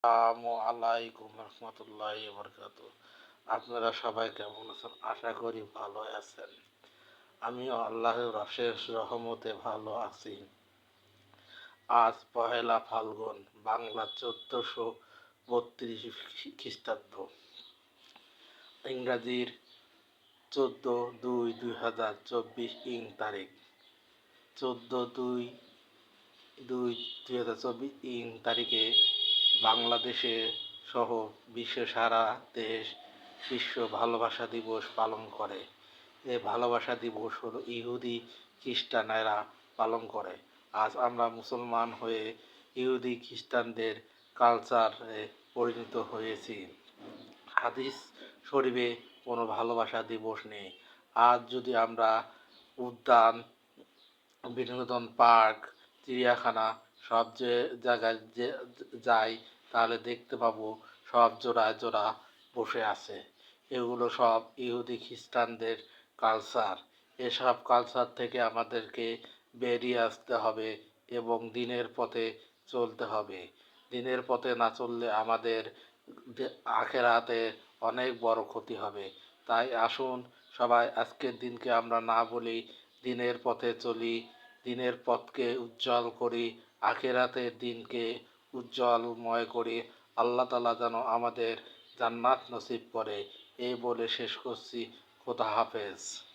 আসসালামু আলাইকুম রহমতুল্লাহি বারাকাতুহু। আপনারা সবাই কেমন আছেন? আশা করি ভালো আছেন। আমিও আল্লাহর অশেষ রহমতে ভালো আছি। আজ পহেলা ফাল্গুন, বাংলা ১৪৩২ খ্রিস্টাব্দ, ইংরাজির ১৪/২/২০২৪ তারিখ। ১৪/২/২০২৪ তারিখে বাংলাদেশে সহ বিশ্বের সারা দেশ বিশ্ব ভালোবাসা দিবস পালন করে। এই ভালোবাসা দিবস হলো ইহুদি খ্রিস্টানেরা পালন করে। আজ আমরা মুসলমান হয়ে ইহুদি খ্রিস্টানদের কালচারে পরিণত হয়েছি। হাদিস শরীফে কোনো ভালোবাসা দিবস নেই। আজ যদি আমরা উদ্যান, বিনোদন পার্ক, চিড়িয়াখানা সব যে জায়গায় যে যাই, তাহলে দেখতে পাবো সব জোড়ায় জোড়া বসে আছে। এগুলো সব ইহুদি খ্রিস্টানদের কালচার। এসব কালচার থেকে আমাদেরকে বেরিয়ে আসতে হবে এবং দিনের পথে চলতে হবে। দিনের পথে না চললে আমাদের আখেরাতে অনেক বড় ক্ষতি হবে। তাই আসুন সবাই আজকের দিনকে আমরা না বলি, দিনের পথে চলি, দিনের পথকে উজ্জ্বল করি, আখেরাতের দিনকে উজ্জ্বলময় করি। আল্লাহ তাআলা যেন আমাদের জান্নাত নসিব করে। এই বলে শেষ করছি। খোদা হাফেজ।